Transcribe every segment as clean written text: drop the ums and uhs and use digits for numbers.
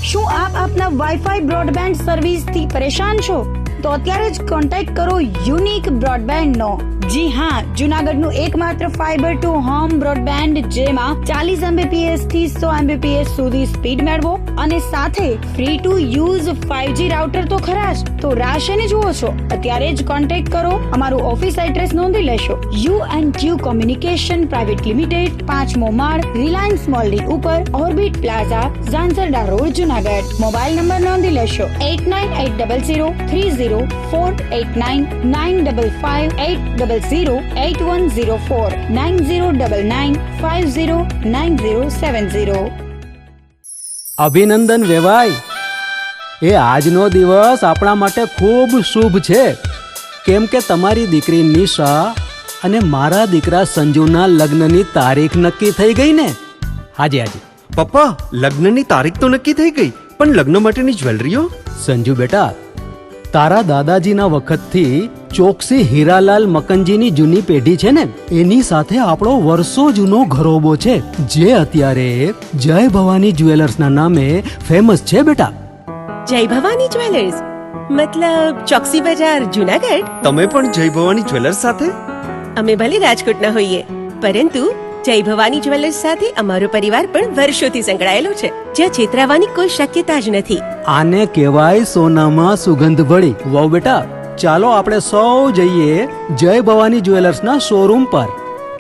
શું આપ આપના વાઈફાઈ બ્રોડબેન્ડ સર્વિસથી પરેશાન છો? તો અત્યારે જ કોન્ટેક્ટ કરો યુનિક બ્રોડબેન્ડનો. જી હા, જૂનાગઢનું એકમાત્ર ફાઈબર ટુ હોમ બ્રોડબેન્ડ, જેમાં 40 Mbps થી 100 Mbps સુધી સ્પીડ મેળવો અને સાથે free to use 5G router તો ખરા જ. તો રાહ શેની જુઓ છો? અત્યારે જ કોન્ટેક્ટ કરો. અમારું ઓફિસ એડ્રેસ નોંધી લેશો. U&Q કોમ્યુનિકેશન પ્રાઇવેટ લિમિટેડ, 5મો માળ, રિલાયન્સ મોલની ઉપર, orbit plaza, Zanzarda road, Junagadh. Mobile number નોંધી લેશો 89800304899558008104 9099509070. અભિનંદન વેવાય. એ આજનો દિવસ આપણા માટે ખૂબ શુભ છે, કેમ કે તમારી દીકરી નિશા અને મારા દીકરા સંજુના લગ્નની તારીખ નક્કી થઈ ગઈ ને. હાજી હાજી પપ્પા, લગ્નની તારીખ તો નક્કી થઈ ગઈ, પણ લગ્ન માટેની જ્વેલરીઓ? સંજુ બેટા, તારા દાદાજીના વખતથી ચોકસી હીરાલાલ મકનજીની જૂની પેઢી છે ને, એની સાથે આપણો વર્ષો જૂનો ઘરોબો છે, જે અત્યારે જય ભવાની જ્વેલર્સના નામે ફેમસ છે બેટા. જય ભવાની જ્વેલર્સ મતલબ ચોકસી બજાર, જૂનાગઢ? તમે પણ જય ભવાની જ્વેલર્સ સાથે? અમે ભલે રાજકોટના હોઈએ, પરંતુ જય ભવાની જ્વેલર્સ સાથે અમારો પરિવાર પણ વર્ષોથી સંકળાયેલો છે, જ્યાં છેતરાવાની કોઈ શક્યતા જ નથી. આને કહેવાય સોનામાં સુગંધ ભળી. વાવ બેટા, ચાલો આપણે સૌ જઈએ જય ભવાની જ્વેલર્સના શોરૂમ પર.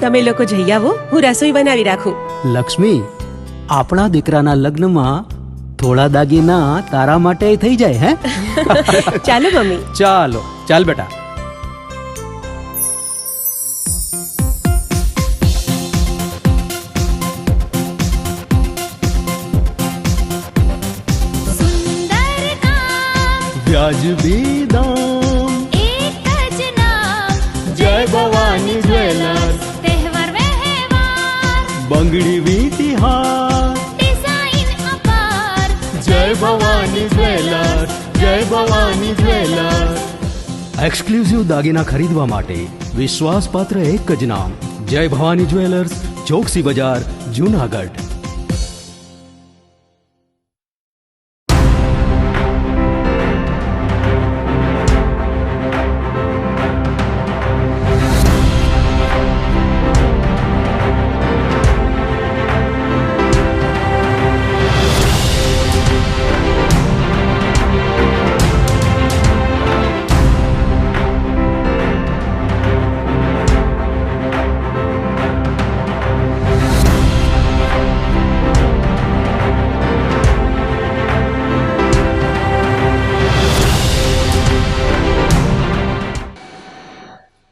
તમે લોકો જઈ આવો, હું રસોઈ બનાવી રાખું. લક્ષ્મી, આપણા દીકરાના લગ્નમાં થોડા દાગીના તારા માટે થઈ જાય. હે ચાલો મમ્મી. ચાલો ચાલ બેટા. વ્યાજબી દામ, એક જ નામ, જય ભવાની જ્વેલર્સ. તહેવાર વ્યવહાર, બંગડી વીંટી હાર, ડિઝાઇન અપાર, જય ભવાની જ્વેલર્સ, જય ભવાની જ્વેલર્સ. એક્સક્લુઝિવ દાગીના ખરીદવા માટે વિશ્વાસપાત્ર એક જ નામ, જય ભવાની જ્વેલર્સ, ચોકસી બજાર, જૂનાગઢ.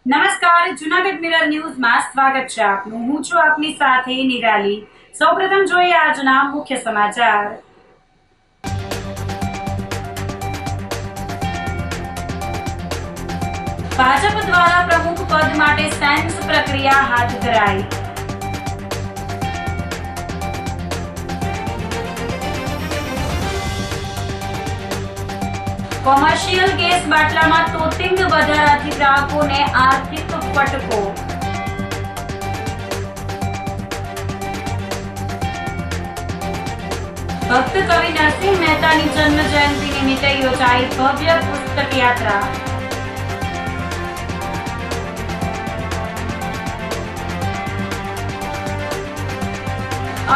નમસ્કાર, જૂનાગઢ મિરર ન્યૂઝમાં સ્વાગત છે આપનું. હું છું આપની સાથે નિરાલી. સૌપ્રથમ જોઈએ આજના મુખ્ય સમાચાર. ભાજપ દ્વારા પ્રમુખ પદ માટે સેન્સ પ્રક્રિયા હાથ ધરાઈ. કોમર્શિયલ ગેસ બાટલામાં તોતિંગ વધારાથી ગ્રાહકોને આર્થિક ફટકો. ભક્ત કવિ નરસિંહ મહેતાની જન્મ જયંતિ નિમિત્તે યોજાઈ ભવ્ય પુસ્તક યાત્રા.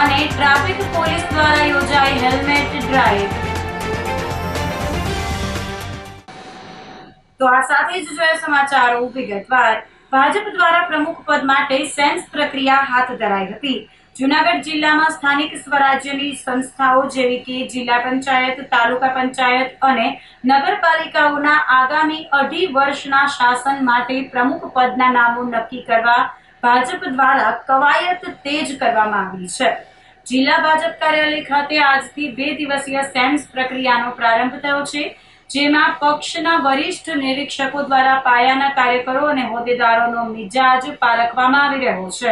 અને ટ્રાફિક પોલીસ દ્વારા યોજાઈ હેલ્મેટ ડ્રાઈવ. તો આ સાથે જ જોઈએ સમાચારો વિગતવાર. ભાજપ દ્વારા પ્રમુખ પદ માટે સેન્સ પ્રક્રિયા હાથ ધરાઈ હતી. જૂનાગઢ જિલ્લામાં સ્થાનિક સ્વરાજ્યની સંસ્થાઓ જેવી કે જિલ્લા પંચાયત, તાલુકા પંચાયત અને નગરપાલિકાઓના આગામી 2.5 વર્ષના શાસન માટે પ્રમુખ પદના નામો નક્કી કરવા ભાજપ દ્વારા કવાયત તેજ કરવામાં આવી છે. જિલ્લા ભાજપ કાર્યાલય ખાતે આજથી 2 દિવસીય સેન્સ પ્રક્રિયાનો પ્રારંભ થયો છે, જેમાં પક્ષના વરિષ્ઠ નિરીક્ષકો દ્વારા પાયાના કાર્યકરો અને હોદ્દેદારોનો મિજાજ પારખવામાં આવી રહ્યો છે.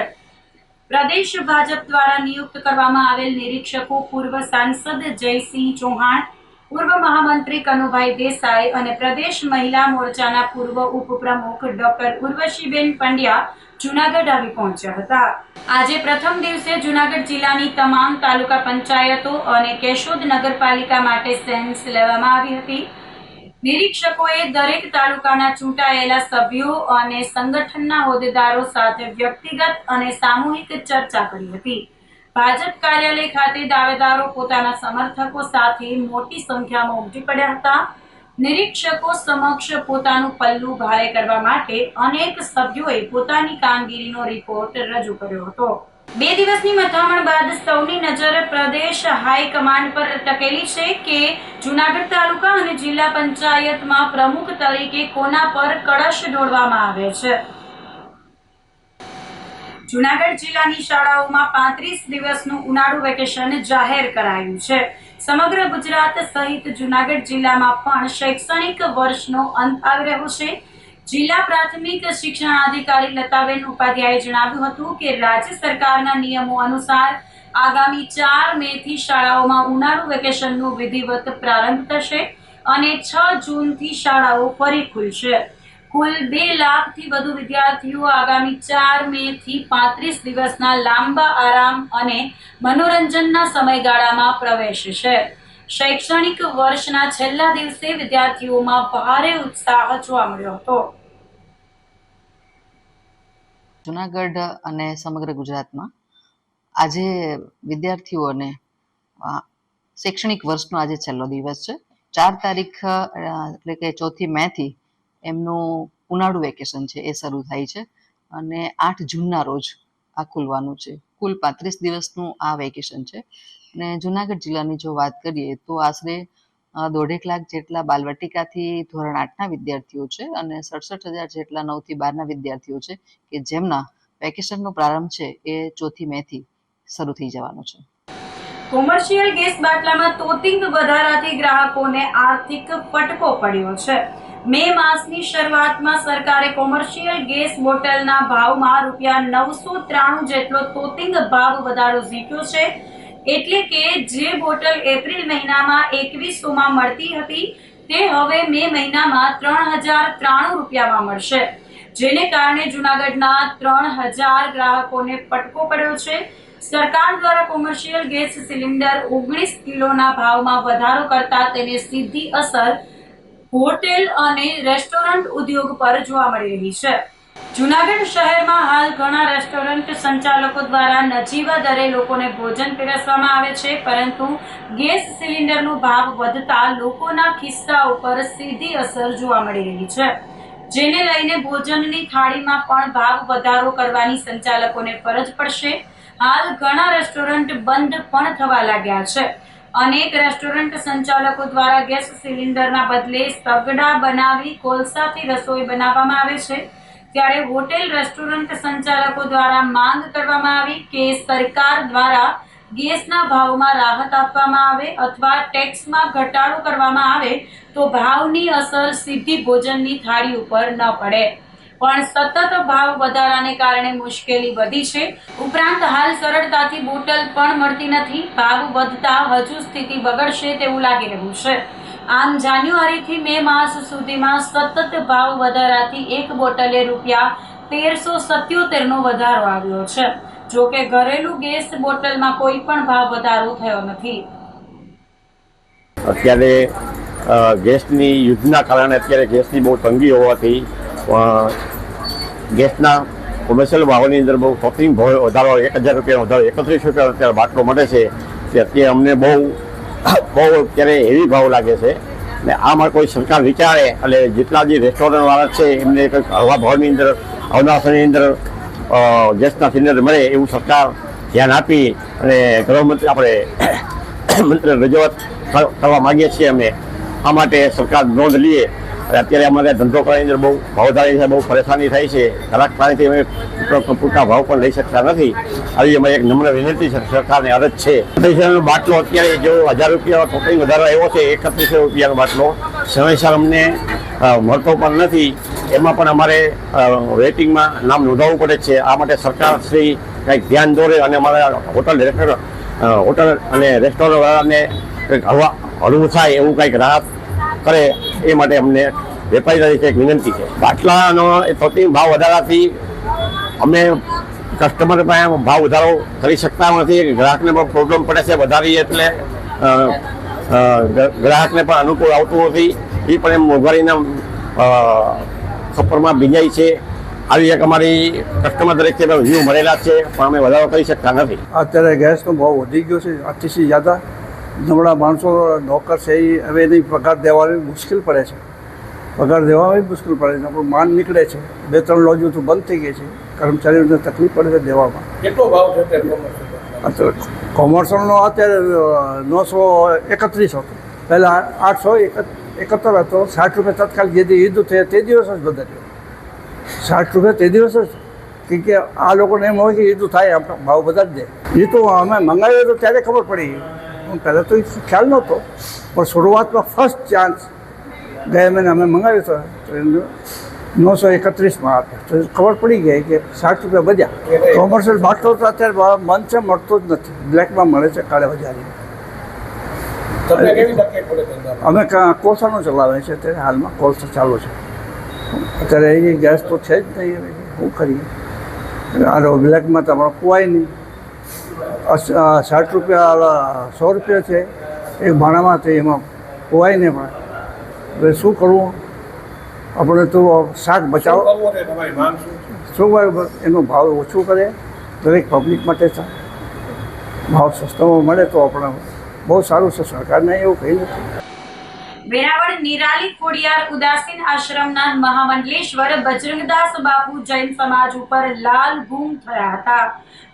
પ્રદેશ ભાજપ દ્વારા નિયુક્ત કરવામાં આવેલ નિરીક્ષકો પૂર્વ સાંસદ જયસિંહ ચૌહાણ, પૂર્વ મહામંત્રી કનુભાઈ દેસાઈ અને પ્રદેશ મહિલા મોરચાના પૂર્વ ઉપપ્રમુખ ડોક્ટર ઉર્વશીબેન પંડ્યા જૂનાગઢ આવી પહોંચ્યા હતા. આજે પ્રથમ દિવસે જૂનાગઢ જિલ્લાની તમામ તાલુકા પંચાયતો અને કેશોદ નગરપાલિકા માટે સેન્સ લેવામાં આવી હતી. નિરીક્ષકોએ દરેક તાલુકાના ચૂંટાયેલા સભ્યો અને સંગઠનના હોદ્દેદારો સાથે વ્યક્તિગત અને સામૂહિક ચર્ચા કરી હતી. ભાજપ કાર્યાલય ખાતે દાવેદારો પોતાના સમર્થકો સાથે મોટી સંખ્યામાં ઉમટી પડ્યા હતા. નિરીક્ષકો સમક્ષ પોતાનું પલ્લું ભારે કરવા માટે અનેક સભ્યોએ પોતાની કામગીરીનો રિપોર્ટ રજૂ કર્યો હતો. 2 દિવસની મથામણ બાદ સૌની નજર પ્રદેશ હાઈકમાન્ડ પર ટકેલી છે કે જૂનાગઢ તાલુકા અને જિલ્લા પંચાયતમાં પ્રમુખ તરીકે કોના પર કળશ ઢોળવામાં આવે છે. જૂનાગઢ જિલ્લાની શાળાઓમાં 35 દિવસનું ઉનાળુ વેકેશન જાહેર કરાયું છે. સમગ્ર ગુજરાત સહિત જૂનાગઢ જિલ્લામાં પણ શૈક્ષણિક વર્ષનો અંત આવી રહ્યો છે. જિલ્લા પ્રાથમિક શિક્ષણાધિકારી લતાબેન ઉપાધ્યાયે જણાવ્યું હતું કે રાજ્ય સરકારના નિયમો અનુસાર આગામી 4 મે થી શાળાઓમાં ઉનાળુ વેકેશનનો વિધિવત પ્રારંભ થશે અને 6 જૂનથી શાળાઓ ફરી ખુલશે. કુલ 2 લાખથી વધુ વિદ્યાર્થીઓ આગામી 4 મે થી 35 દિવસના લાંબા આરામ અને મનોરંજનના સમયગાળામાં પ્રવેશશે. શૈક્ષણિક વર્ષના છેલ્લા દિવસે વિદ્યાર્થીઓમાં ભારે ઉત્સાહ જોવા મળ્યો હતો. જૂનાગઢ અને સમગ્ર ગુજરાતમાં આજે વિદ્યાર્થીઓને શૈક્ષણિક વર્ષનો આજે છેલ્લો દિવસ છે. 4 તારીખ એટલે કે 4 મે થી એમનું ઉનાળુ વેકેશન છે એ શરૂ થાય છે અને 8 જૂનના રોજ આ ખુલવાનું છે. કુલ 35 દિવસનું આ વેકેશન છે. અને જૂનાગઢ જિલ્લાની જો વાત કરીએ તો આશરે 1.5 લાખ જેટલા બાલવાટિકાથી ધોરણ 8ના વિદ્યાર્થીઓ છે અને 67,000 જેટલા 9 થી 12ના વિદ્યાર્થીઓ છે કે જેમના વેકેશનનો પ્રારંભ છે એ 4 મે થી શરૂ થઈ જવાનો છે. કોમર્શિયલ ગેસ બાટલામાં તોતિંગ વધારાથી ગ્રાહકોને આર્થિક ફટકો પડ્યો છે. મે માસની શરૂઆતમાં સરકારે કોમર્શિયલ ગેસ બોટલના ભાવમાં ₹993 જેટલો તોતિંગ ભાવ વધારો ઝીક્યો છે. એટલે કે જે બોટલ એપ્રિલ મહિનામાં 2100માં મળતી હતી તે હવે મે મહિનામાં ₹3093માં મળશે. જેને કારણે જૂનાગઢના 3000 ગ્રાહકોને ફટકો પડ્યો છે. સરકાર દ્વારા કોમર્શિયલ ગેસ સિલિન્ડર 19 કિલોના ભાવમાં વધારો કરતા તેની સીધી અસર હોટેલ અને રેસ્ટોરન્ટ ઉદ્યોગ પર જોવા મળી રહી છે. જૂનાગઢ શહેરમાં હાલ ઘણા રેસ્ટોરન્ટ સંચાલકો દ્વારા નજીવા દરે લોકોને ભોજન પીરસવામાં આવે છે, પરંતુ ગેસ સિલિન્ડરનો ભાવ વધતા લોકોના ખિસ્સા ઉપર સીધી અસર જોવા મળી રહી છે. જેને લઈને ભોજનની થાળીમાં પણ ભાવ વધારો કરવાની સંચાલકોને ફરજ પડશે. હાલ ઘણા રેસ્ટોરન્ટ બંધ પણ થવા લાગ્યા છે. અનેક રેસ્ટોરન્ટ સંચાલકો દ્વારા ગેસ સિલિન્ડરના બદલે સગડા બનાવી કોલસાથી રસોઈ બનાવવામાં આવે છે. ત્યારે હોટેલ રેસ્ટોરન્ટ સંચાલકો દ્વારા માંગ કરવામાં આવી કે સરકાર દ્વારા ગેસના ભાવમાં રાહત આપવામાં આવે અથવા ટેક્સમાં ઘટાડો કરવામાં આવે તો ભાવની અસર સીધી ભોજનની થાળી ઉપર ન પડે. પણ સતત ભાવ વધારાને કારણે મુશ્કેલી વધી છે. ઉપરાંત હાલ સરળતાથી બોટલ પણ મળતી નથી. ભાવ વધતા હજુ સ્થિતિ બગડશે તેવું લાગી રહ્યું છે. આમ જાન્યુઆરીથી મે માસ સુધીમાં સતત ભાવ વધારાથી એક બોટલે ₹1377નો વધારો આવ્યો છે. જો કે ઘરેલું ગેસ બોટલમાં કોઈ પણ ભાવ વધારો થયો નથી. અત્યારે ગેસની યુદ્ધના કારણે અત્યારે ગેસની બહુ તંગી હોવાથી ગેસના કોમર્શિયલ ભાવની અંદર બહુ શોપિંગ ભાવ વધારો ₹1000 વધારો ₹31 અત્યારે બાટલો મળે છે. તે અત્યારે અમને બહુ અત્યારે હેવી ભાવ લાગે છે. ને આમાં કોઈ સરકાર વિચારે અને જેટલા જે રેસ્ટોરન્ટવાળા છે એમને કંઈક હળવા ભાવની અંદર અવનાશની અંદર ગેસના સિલિન્ડર મળે એવું સરકાર ધ્યાન આપી અને ગૃહમંત્રી આપણે મંત્રી રજૂઆત કરવા માગીએ છીએ. અમે આ માટે સરકાર નોંધ લઈએ. અત્યારે અમારે ધંધો કરવાની અંદર બહુ ભાવધારી છે, બહુ પરેશાની થાય છે. ગ્રાહક પાસેથી અમે પૂરતા ભાવ પણ લઈ શકતા નથી. આવી અમારી એક નમ્ર વિનંતી છે, સરકારને અરજ છે. બાટલો અત્યારે જો ₹1000 ટોકરી વધારો આવ્યો છે, ₹31નો બાટલો સમયસર અમને મળતો પણ નથી. એમાં પણ અમારે રેટિંગમાં નામ નોંધાવવું પડે છે. આ માટે સરકાર શ્રી કંઈક ધ્યાન દોરે અને અમારા હોટલ અને રેસ્ટોરન્ટવાળાને કંઈક હળવું થાય એવું કંઈક રાહત કરે એ માટે અમને વેપારી તરીકે એક વિનંતી છે. બાટલાનો એ થતી ભાવ વધારાથી અમે કસ્ટમર પાસે ભાવ વધારો કરી શકતા નથી. ગ્રાહકને પણ પ્રોબ્લેમ પડે છે વધારી એટલે ગ્રાહકને પણ અનુકૂળ આવતું નથી. એ પણ એમ મોંઘવારીના ખપ્પરમાં ભીંજાય છે. આવી એક અમારી કસ્ટમર તરીકે વ્યૂ મળેલા છે પણ અમે વધારો કરી શકતા નથી. અત્યારે ગેસનો ભાવ વધી ગયો છે અતિશય જ્યાદા. નબળા માણસો નોકર છે એ હવે એની પગાર દેવાની મુશ્કેલ પડે છે. પગાર દેવામાં મુશ્કેલ પડે છે. આપણું માંડ નીકળે છે. 2-3 લોજો તો બંધ થઈ ગઈ છે. કર્મચારીઓને તકલીફ પડે છે દેવામાં. કેટલો ભાવ છે અત્યારે કોમર્શિયલનો અત્યારે 931 હતો. પહેલાં 871 હતો. 60 રૂપિયા તત્કાલ જે ઈદ થયા તે દિવસ જ બદલ્યો. 60 રૂપિયા તે દિવસ જ કે આ લોકોને એમ હોય કે ઈદ થાય આપણે ભાવ બધા જ દે. એ તો અમે મંગાવ્યો તો ત્યારે ખબર પડી. પહેલાં તો ખ્યાલ નહોતો પણ શરૂઆતમાં ફર્સ્ટ ચાન્સ ગયા મહિને અમે મંગાવ્યો હતો તો એનો 931માં હતો તો ખબર પડી ગઈ કે 60 રૂપિયા વધ્યા. કોમર્શિયલ બાટલો તો અત્યારે બંધ છે, મળતો જ નથી. બ્લેકમાં મળે છે કાળે બજારી. અમે કોલસાનું ચલાવે છે અત્યારે હાલમાં. કોલસા ચાલુ છે અત્યારે. એ ગેસ તો છે જ નહીં. શું કરીએ? આ બ્લેકમાં તમારે પોવાય નહીં. 60 રૂપિયા 100 રૂપિયા છે એક ભાણામાં. તો એમાં પોવાય નહીં. પણ હવે શું કરવું? આપણે તો શાક બચાવો. શું હોય એનો ભાવ ઓછું કરે દરેક પબ્લિક માટે થાય. ભાવ સસ્તામાં મળે તો આપણે બહુ સારું છે. સરકારને એવું કંઈ નથી. વેરાવળ નિરાલી ખોડિયાર ઉદાસીન આશ્રમના મહામંડલેશ્વર બજરંગદાસ બાપુ જૈન સમાજ ઉપર લાલ ગુમ થયા હતા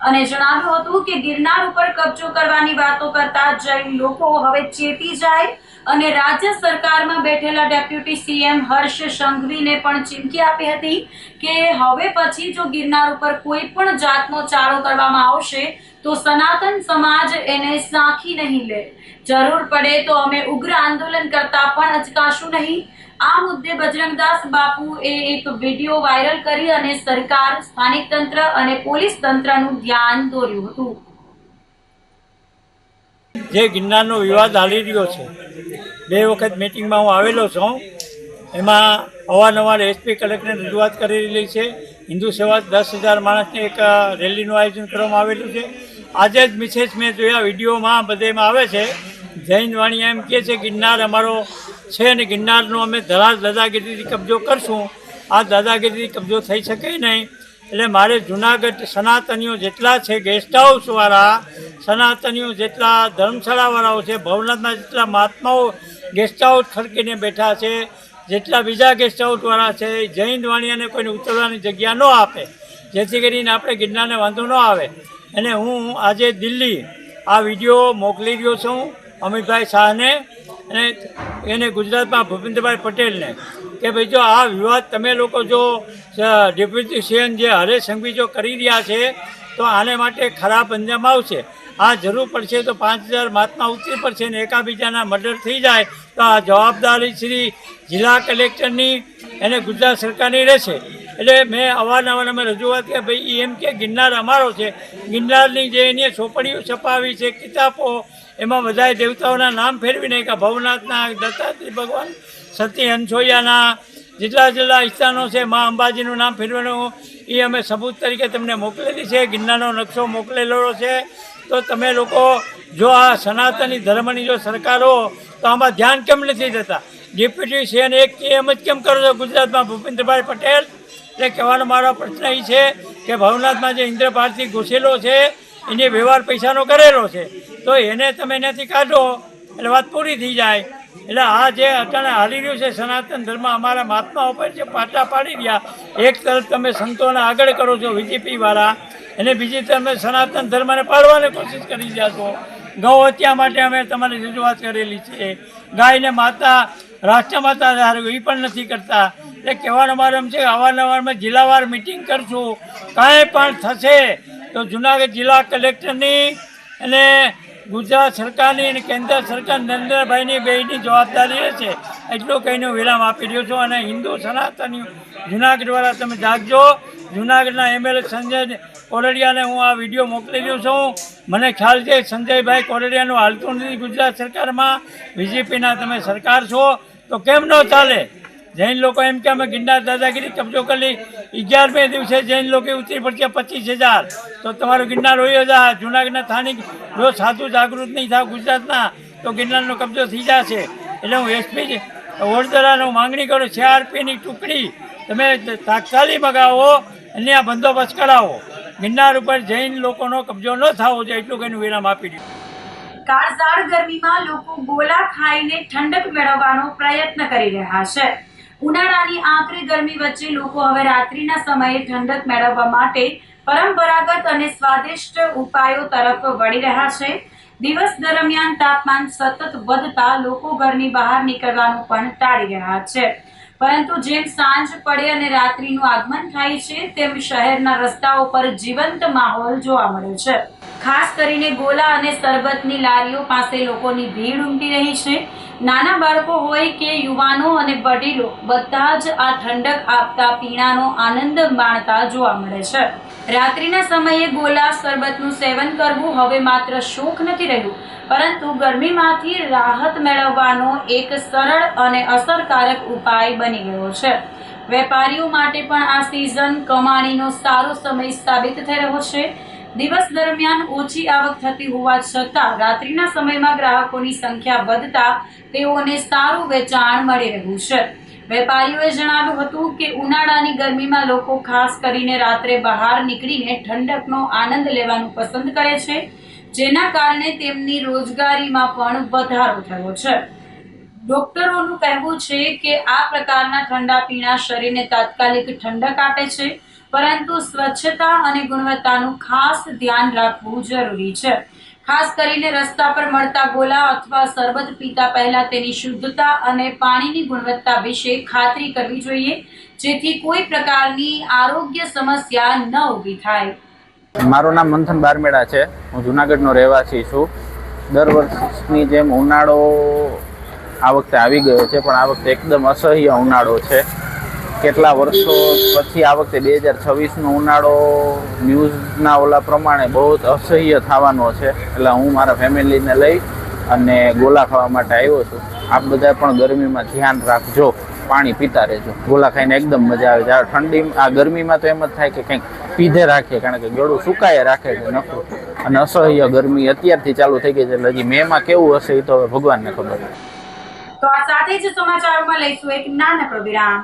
અને જણાવ્યું હતું કે ગિરનાર ઉપર કબજો કરવાની વાતો કરતા જૈન લોકો હવે ચેતી જાય અને રાજ્ય સરકારમાં બેઠેલા ડેપ્યુટી સીએમ હર્ષ સંઘવીને પણ ચીમકી આપી હતી કે હવે પછી જો ગિરનાર ઉપર કોઈ પણ જાતનો ચારો કરવામાં આવશે તો સનાતન સમાજ એને સાંખી નહીં લે. જરૂર પડે તો અમે ઉગ્ર આંદોલન કરતા પણ અચકાશું નહીં. આ મુદ્દે બજરંગદાસ બાપુએ એક વિડીયો વાયરલ કરી અને સરકાર, સ્થાનિક તંત્ર અને પોલીસ તંત્રનું ધ્યાન દોર્યું હતું. જે ગિરનારનો વિવાદ ચાલી રહ્યો છે, 2 વખત મિટિંગમાં હું આવેલો છું. એમાં અવારનવાર એસપી કલેક્ટરને રજૂઆત કરેલી છે. હિન્દુ સેવા 10,000 માણસની એક રેલીનું આયોજન કરવામાં આવેલું છે. આજે જ મિસેસ મેં જોયા વિડીયોમાં બધેમાં આવે છે. જૈન વાણિયા એમ કહે છે ગિરનાર અમારો છે અને ગિરનારનો અમે દાદાગીરીથી કબજો કરશું. આ દાદાગીરીથી કબજો થઈ શકે નહીં. એટલે મારે જુનાગઢ સનાતનીઓ જેટલા છે ગેસ્ટ હાઉસવાળા, સનાતનીઓ જેટલા ધર્મશાળાવાળાઓ છે, ભવનાથના જેટલા મહાત્માઓ ગેસ્ટ હાઉસ ખડકીને બેઠા છે, જેટલા બીજા ગેસ્ટ હાઉસવાળા છે, જૈન વાણિયાને કોઈને ઉતરવાની જગ્યા ન આપે જેથી કરીને આપણે ગિરનારને વાંધો ન આવે. અને હું આજે દિલ્હી આ વિડીયો મોકલી રહ્યો છું અમિતભાઈ શાહને અને એને ગુજરાતમાં ભૂપેન્દ્રભાઈ પટેલને કે ભાઈ જો આ વિવાદ તમે લોકો જો ડેપ્યુટી સીએમ જે હરેશ સંઘવી જો કરી રહ્યા છે તો આને માટે ખરાબ અંજામ આવશે. આ જરૂર પડશે તો 5,000 મહાત્મા ઉતરી પડશે ને એકાબીજાના મર્ડર થઈ જાય તો આ જવાબદારી શ્રી જિલ્લા કલેક્ટરની અને ગુજરાત સરકારની રહેશે. એટલે મેં અવારનવાર અમે રજૂઆત કે ભાઈ એમ કે ગિરનાર અમારો છે. ગિરનારની જે એની ચોપડીઓ છપાવી છે, કિતાબો, એમાં બધાય દેવતાઓના નામ ફેરવી નાખ્યા. ભવનાથના, દત્તાત્રેય ભગવાન, સતી હંસોયાના જેટલા સ્થાનો છે, મા અંબાજીનું નામ ફેરવાનું એ અમે સબૂત તરીકે તમને મોકલેલી છે. ગિરનારનો નકશો મોકલેલો છે. તો તમે લોકો જો આ સનાતની ધર્મની જો સરકારો તો આમાં ધ્યાન કેમ નથી દેતા? ડેપ્યુટી સીએમ એક એમ જ કેમ કરો છો ગુજરાતમાં ભૂપેન્દ્રભાઈ પટેલ? એટલે કહેવાનો મારો પ્રશ્ન એ છે કે ભવનાથમાં જે ઇન્દ્ર ભારતી ઘૂસેલો છે એને વ્યવહાર પૈસાનો કરેલો છે તો એને તમે એનાથી કાઢો એટલે વાત પૂરી થઈ જાય. એટલે આ જે અટાણે હાલી રહ્યું છે સનાતન ધર્મ અમારા મહાત્માઓ પર જે પાટા પાડી રહ્યા, એક તરફ તમે સંતોને આગળ કરો છો બીજેપીવાળા અને બીજી તમે સનાતન ધર્મને પાડવાની કોશિશ કરી રહ્યા છો. ગૌ હત્યા માટે અમે તમારી રજૂઆત કરેલી છે. ગાયને માતા રાષ્ટ્રમાતા ધારવી એ પણ નથી કરતા. એટલે કહેવાનો મારો એમ છે કે અવારનવારમાં જિલ્લાવાર મિટિંગ કરશું. કાંઈ પણ થશે તો જુનાગઢ જિલ્લા કલેક્ટરની અને ગુજરાત સરકારની અને કેન્દ્ર સરકાર નરેન્દ્રભાઈની બેની જવાબદારી રહેશે. એટલું કહીને વિરામ આપી રહ્યો છું. અને હિન્દુ સનાતની જુનાગઢવાળા તમે જાગજો. જુનાગઢના એમએલએ સંજય કોરડિયાને હું આ વિડીયો મોકલી રહ્યો છું. મને ખ્યાલ છે સંજયભાઈ કોરડિયાનું હાલતું નથી ગુજરાત સરકારમાં. બીજેપીના તમે સરકાર છો તો કેમ ન ચાલે? જૈન લોકો એમ કે અમે ગિરનાર દાદાગીરી કબજો કરી 11મે દિવસે જૈન લોકો ઉતરી પડશે 25,000. તો તમારું ગિરનાર હોય જાય. જૂનાગઢના સ્થાનિક જો સાધુ જાગૃત નહીં થાય ગુજરાતના તો ગિરનારનો કબજો થઈ જશે. એટલે હું એસપી વડોદરાનો માંગણી કરું, CRPની ટુકડી તમે તાત્કાલિક મગાવો અને આ બંદોબસ્ત કરાવો. ગિરનાર ઉપર જૈન લોકોનો કબજો ન થવો જોઈએ એટલું કહીને વિરામ આપી દીધું. કાળઝાળ ગરમીમાં લોકો ગોલા ખાઈને ઠંડક મેળવવાનો પ્રયત્ન કરી રહ્યા છે. ઉનાળાની આકરી ગરમી વચ્ચે લોકો હવે રાત્રિના સમયે ઠંડક મેળવવા માટે પરંપરાગત અને સ્વાદિષ્ટ ઉપાયો તરફ વળી રહ્યા છે. દિવસ દરમિયાન તાપમાન સતત વધતા લોકો ઘરની બહાર નીકળવાનું પણ ટાળી રહ્યા છે. પરંતુ જેમ સાંજ પડે અને રાત્રિનું આગમન થાય છે તેમ શહેરના રસ્તાઓ પર જીવંત માહોલ જોવા મળે છે. ખાસ કરીને ગોલા અને શરબતની લારીઓ પાસે લોકોની ભીડ ઉમટી રહી છે. નાના બાળકો હોય કે યુવાનો અને વડીલો બધા જ આ ઠંડક આપતા પીણાનો આનંદ માણતા જોવા મળે છે. રાત્રિના સમયે ગોલા શરબતનું સેવન કરવું હવે માત્ર શોખ નથી રહ્યું, પરંતુ ગરમીમાંથી રાહત મેળવવાનો એક સરળ અને અસરકારક ઉપાય બની ગયો છે. વેપારીઓ માટે પણ આ સિઝન કમાણીનો સારો સમય સાબિત થઈ રહ્યો છે. દિવસ દરમિયાન ઓછી આવક થતી હોવા છતાં રાત્રિના સમયમાં ગ્રાહકોની સંખ્યા વધતા તેઓને સારું વેચાણ મળી રહ્યું છે. વેપારીઓએ જણાવ્યું હતું કે ઉનાળાની ગરમીમાં લોકો ખાસ કરીને રાત્રે બહાર નીકળીને ઠંડકનો આનંદ લેવાનું પસંદ કરે છે, જેના કારણે તેમની રોજગારીમાં પણ વધારો થયો છે. ડોક્ટરોનું કહેવું છે કે આ પ્રકારના ઠંડા પીણા શરીરને તાત્કાલિક ઠંડક આપે છે, પરંતુ સ્વચ્છતા અને ગુણવત્તાનું ખાસ ધ્યાન રાખવું જરૂરી છે. ખાસ કરીને રસ્તા પર મળતા ગોલા અથવા શરબત પીતા પહેલા તેની શુદ્ધતા અને પાણીની ગુણવત્તા વિશે ખાતરી કરવી જોઈએ, જેથી કોઈ પ્રકારની આરોગ્ય સમસ્યા ન ઊભી થાય. મારું નામ મંથન બારમેડા છે. હું જુનાગઢનો રહેવાસી છું. દર વર્ષની જેમ ઉનાળો આ વખતે આવી ગયો છે, પણ આ વખતે એકદમ અસહ્ય ઉનાળો છે. કેટલા વર્ષો પછી આ વખતે 2026નો ઉનાળો ન્યૂઝના ઓલા પ્રમાણે બહુ જ અસહ્ય થવાનો છે. એટલે હું મારા ફેમિલીને લઈ અને ગોલા ખાવા માટે આવ્યો છું. આપ બધા પણ ગરમીમાં ધ્યાન રાખજો, પાણી પીતા રહેજો. ગોલા ખાઈને એકદમ મજા આવે છે. ઠંડી આ ગરમીમાં તો એમ જ થાય કે કંઈક પીધે રાખીએ, કારણ કે ગળું સુકાય રાખે છે નખરું. અને અસહ્ય ગરમી અત્યારથી ચાલુ થઈ ગઈ છે, એટલે હજી મેમાં કેવું હશે એ તો હવે ભગવાનને ખબર. તો આ સાથે જ સમાચારોમાં લઈશું એક નાનકડો વિરામ.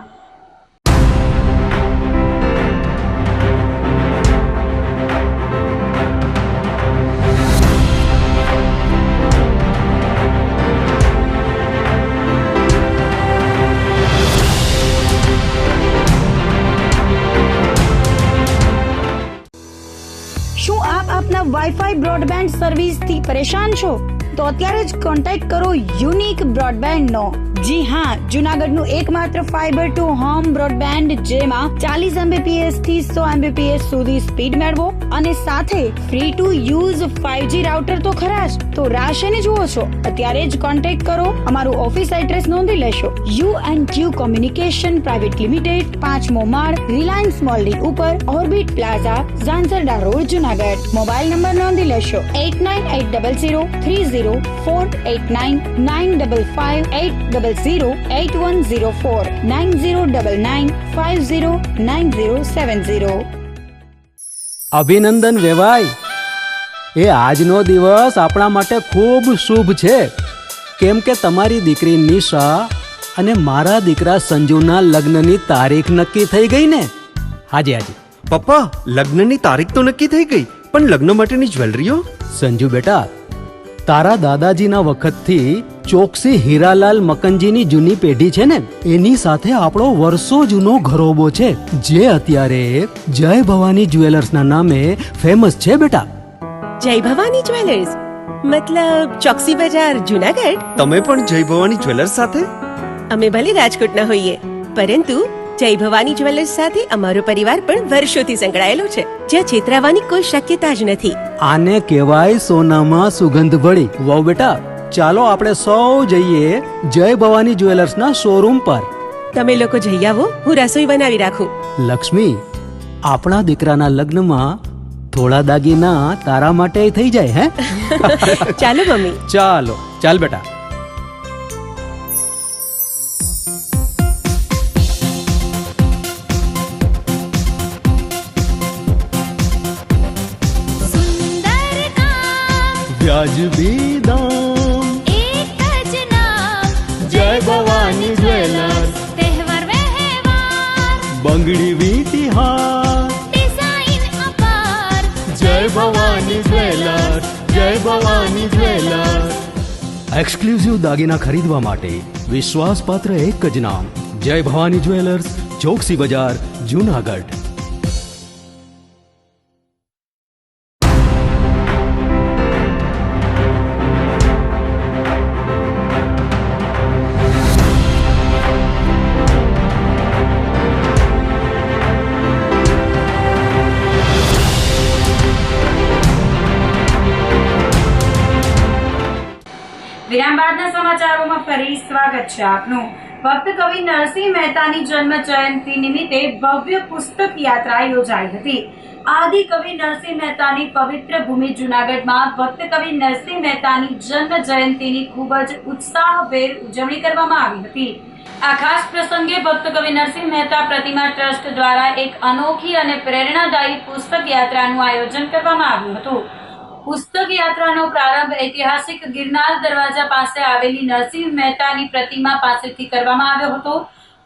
શું આપ આપના વાઈફાઈ બ્રોડબેન્ડ સર્વિસથી પરેશાન છો? તો અત્યારે જ કોન્ટેક્ટ કરો યુનિક બ્રોડબેન્ડનો. જી હા, જૂનાગઢનું એકમાત્ર ફાઈબર ટુ હોમ બ્રોડબેન્ડ, જેમાં 40 Mbps થી 100 Mbps સુધી સ્પીડ મેળવો અને સાથે free to use 5G router તો ખરા જ. તો રાહ શેની જુઓ છો? અત્યારે જ કોન્ટેક્ટ કરો. અમારું ઓફિસ એડ્રેસ નોંધી લેશો. U&Q કોમ્યુનિકેશન પ્રાઇવેટ લિમિટેડ, 5મો માળ, રિલાયન્સ મોલની ઉપર, orbit plaza, Zanzarda road, Junagadh. Mobile number નોંધી લેશો 8980030489 95585008104 9099509070. અભિનંદન વેવાય. એ આજનો દિવસ આપણા માટે ખૂબ શુભ છે, કેમ કે તમારી દીકરી નિશા અને મારા દીકરા સંજુના લગ્નની તારીખ નક્કી થઈ ગઈ ને. હાજી હાજી પપ્પા, લગ્નની તારીખ તો નક્કી થઈ ગઈ, પણ લગ્ન માટેની જ્વેલરીઓ? સંજુ બેટા, તારા દાદાજીના વખતથી ચોકસી હીરાલાલ મકનજીની જૂની પેઢી છે ને, એની સાથે આપણો વર્ષો જૂનો ઘરોબો છે, જે અત્યારે જય ભવાની જ્વેલર્સના નામે ફેમસ છે બેટા. જય ભવાની જ્વેલર્સ મતલબ ચોકસી બજાર, જુનાગઢ? તમે પણ જય ભવાની જ્વેલર્સ સાથે? અમે ભલે રાજકોટના હોઈએ, પરંતુ જય ભવાની જ્વેલર્સ સાથે અમારો પરિવાર પણ વર્ષોથી સંકળાયેલો છે, જ્યાં છેતરાવાની કોઈ શક્યતા જ નથી. આને કહેવાય સોનામાં સુગંધ ભળી. વાવ બેટા, ચાલો આપણે સૌ જઈએ જય ભવાની જ્વેલર્સના શોરૂમ પર. તમે લોકો જઈ આવો, હું રસોઈ બનાવી રાખું. લક્ષ્મી, આપણા દીકરાના લગ્નમાં થોડા દાગીના તારા માટે થઈ જાય હે ચાલો મમ્મી. ચાલો ચાલ બેટા. सुंदर काम વ્યાજબી દામ एक ज नाम જય ભવાની જ્વેલર્સ तहेवार व्यवहार બંગડી વીટી હાર डिजाइन अपार જય ભવાની જ્વેલર્સ જય ભવાની જ્વેલર્સ. એક્સક્લુઝિવ દાગીના ખરીદવા માટે વિશ્વાસપાત્ર એક જ નામ જય ભવાની જ્વેલર્સ, ચોકસી બજાર, જુનાગઢ. વિરામ બાદના સમાચારોમાં ફરી સ્વાગત છે આપનું. ભક્ત કવિ નરસિંહ મહેતાની જન્મ જયંતિ નિમિત્તે ભવ્ય પુસ્તક યાત્રા યોજાઈ હતી. આદિ કવિ નરસિંહ મહેતાની પવિત્ર ભૂમિ જૂનાગઢમાં ભક્ત કવિ નરસિંહ મહેતાની જન્મ જયંતિની ખૂબ જ ઉત્સાહભેર ઉજવણી કરવામાં આવી હતી. આ ખાસ પ્રસંગે ભક્ત કવિ નરસિંહ મહેતા પ્રતિમા ટ્રસ્ટ દ્વારા એક અનોખી અને પ્રેરણાદાયી પુસ્તક યાત્રાનું આયોજન કરવામાં આવ્યું હતું. પુસ્તક યાત્રાનો પ્રારંભ ઐતિહાસિક ગિરનાર દરવાજા પાસે આવેલી નરસિંહ મહેતાની પ્રતિમા પાસેથી કરવામાં આવ્યો હતો.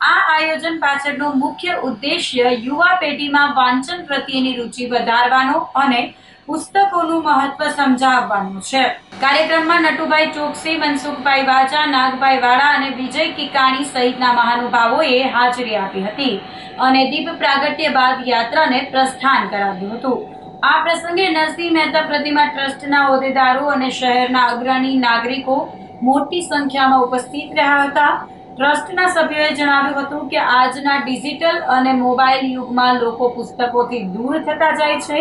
આ આયોજન પાછળનો મુખ્ય ઉદ્દેશ્ય યુવા પેઢીમાં વાંચન પ્રત્યેની રુચિ વધારવાનો અને પુસ્તકોનું મહત્વ સમજાવવાનો છે. કાર્યક્રમમાં નટુભાઈ ચોકસી, મનસુખભાઈ વાજા, નાગભાઈ વાળા અને વિજય કિકાણી સહિતના મહાનુભાવોએ હાજરી આપી હતી અને દીપ પ્રાગટ્ય બાદ યાત્રાને પ્રસ્થાન કરાવ્યું હતું. આ પ્રસંગે નરસિંહ મહેતા પ્રતિમા ટ્રસ્ટના હોદ્દેદારો અને શહેરના અગ્રણી નાગરિકો મોટી સંખ્યામાં ઉપસ્થિત રહ્યા હતા. ટ્રસ્ટના સભ્યોએ જણાવ્યું હતું કે આજના ડિજિટલ અને મોબાઈલ યુગમાં લોકો પુસ્તકોથી દૂર થતા જાય છે.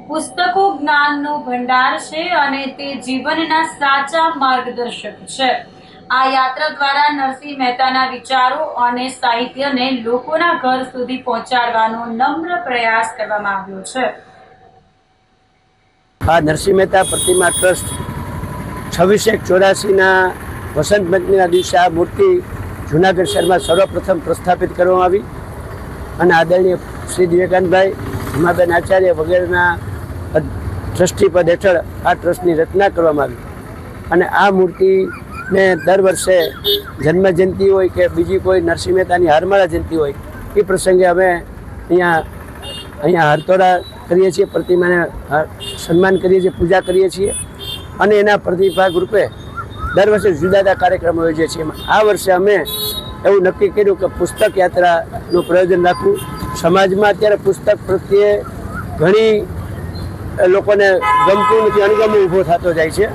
પુસ્તકો જ્ઞાનનો ભંડાર છે અને તે જીવનના સાચા માર્ગદર્શક છે. આ યાત્રા દ્વારા નરસિંહ મહેતાના વિચારો અને સાહિત્યને લોકોના ઘર સુધી પહોંચાડવાનો નમ્ર પ્રયાસ કરવામાં આવ્યો છે. આ નરસિંહ મહેતા પ્રતિમા ટ્રસ્ટ 26/1/84ના વસંત પંચમીના દિવસે આ મૂર્તિ જૂનાગઢ શહેરમાં સર્વપ્રથમ પ્રસ્થાપિત કરવામાં આવી અને આદરણીય શ્રી વિવેકાનંદભાઈ, હિમાબેન આચાર્ય વગેરેના ટ્રસ્ટી પદ હેઠળ આ ટ્રસ્ટની રચના કરવામાં આવી અને આ મૂર્તિને દર વર્ષે જન્મજયંતિ હોય કે બીજી કોઈ નરસિંહ મહેતાની હારમાળા જયંતિ હોય એ પ્રસંગે અમે અહીંયા હરતોરા કરીએ છીએ, પ્રતિમાને સન્માન કરીએ છીએ, પૂજા કરીએ છીએ અને એના પ્રતિભાગ રૂપે દર વર્ષે જુદા જુદા કાર્યક્રમો યોજીએ છીએ. આ વર્ષે અમે એવું નક્કી કર્યું કે પુસ્તક યાત્રાનું પ્રયોજન રાખવું. સમાજમાં અત્યારે પુસ્તક પ્રત્યે ઘણી લોકોને ગમતું નથી, અણગમો ઊભો થતો જાય છે,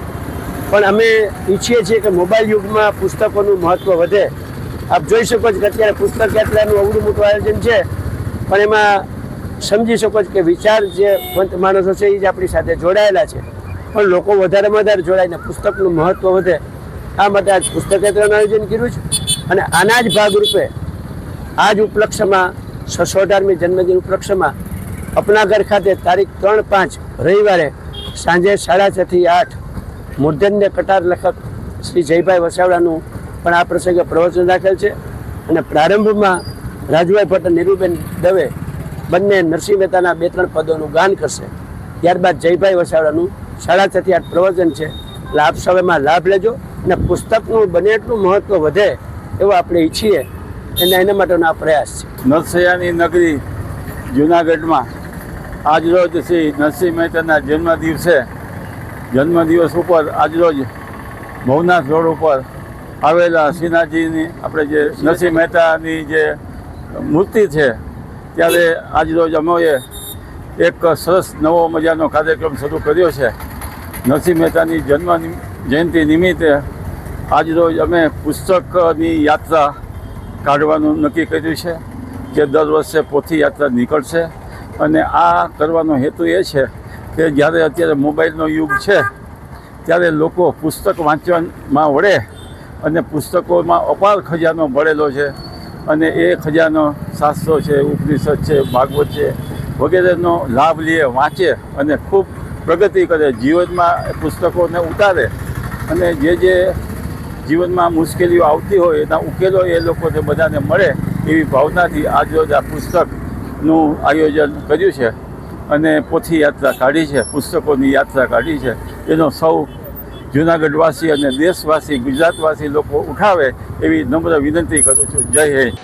પણ અમે ઈચ્છીએ છીએ કે મોબાઈલ યુગમાં પુસ્તકોનું મહત્ત્વ વધે. આપ જોઈ શકો છો કે અત્યારે પુસ્તક યાત્રાનું અવડું મોટું આયોજન છે, પણ એમાં સમજી શકો છો કે વિચાર જે પંત માણસો છે એ જ આપણી સાથે જોડાયેલા છે, પણ લોકો વધારેમાં વધારે જોડાઈને પુસ્તકનું મહત્ત્વ વધે આ માટે આજ પુસ્તક યાત્રાનું આયોજન કર્યું છે. અને આના જ ભાગરૂપે આ જ ઉપલક્ષમાં 618મી જન્મદિન ઉપલક્ષમાં અપના ઘર ખાતે તારીખ 3/5 રવિવારે સાંજે 6:30 થી 8 મૂર્ધન્ય કટાર લેખક શ્રી જયભાઈ વસાવડાનું પણ આ પ્રસંગે પ્રવચન રાખેલ છે અને પ્રારંભમાં રાજુભાઈ ભટ્ટ, નીરુબેન દવે બંને નરસિંહ મહેતાના 2-3 પદોનું ગાન કરશે. ત્યારબાદ જયભાઈ વસાવડાનું 6:30 થી 8 પ્રવચન છે. એટલે આપ સૌ એમાં લાભ લેજો અને પુસ્તકનું બને એટલું મહત્ત્વ વધે એવું આપણે ઈચ્છીએ અને એના માટેનો આ પ્રયાસ છે. નરસૈયાની નગરી જૂનાગઢમાં આજરોજ શ્રી નરસિંહ મહેતાના જન્મદિવસ ઉપર આજરોજ ભવનાથ રોડ ઉપર આવેલા શ્રીનાથજીની આપણે જે નરસિંહ મહેતાની જે મૂર્તિ છે ત્યારે આજરોજ અમે એક સરસ નવો મજાનો કાર્યક્રમ શરૂ કર્યો છે. નરસિંહ મહેતાની જયંતિ નિમિત્તે આજરોજ અમે પુસ્તકની યાત્રા કાઢવાનું નક્કી કર્યું છે જે દર વર્ષે પોથી યાત્રા નીકળશે અને આ કરવાનો હેતુ એ છે કે જ્યારે અત્યારે મોબાઈલનો યુગ છે ત્યારે લોકો પુસ્તક વાંચવામાં વળે અને પુસ્તકોમાં અપાર ખજાનો ભળેલો છે અને એ ખજાનો શાસ્ત્રો છે, ઉપનિષદ છે, ભાગવત છે, વગેરેનો લાભ લે, વાંચે અને ખૂબ પ્રગતિ કરે, જીવનમાં પુસ્તકોને ઉતારે અને જે જીવનમાં મુશ્કેલીઓ આવતી હોય એના ઉકેલો એ લોકોને બધાને મળે એવી ભાવનાથી આજરોજ આ પુસ્તકનું આયોજન કર્યું છે અને પોથી યાત્રા કાઢી છે, પુસ્તકોની યાત્રા કાઢી છે. એનો સૌ જૂનાગઢવાસી અને દેશવાસી, ગુજરાતવાસી લોકો ઉઠાવે એવી નમ્ર વિનંતી કરું છું. જય હિન્દ.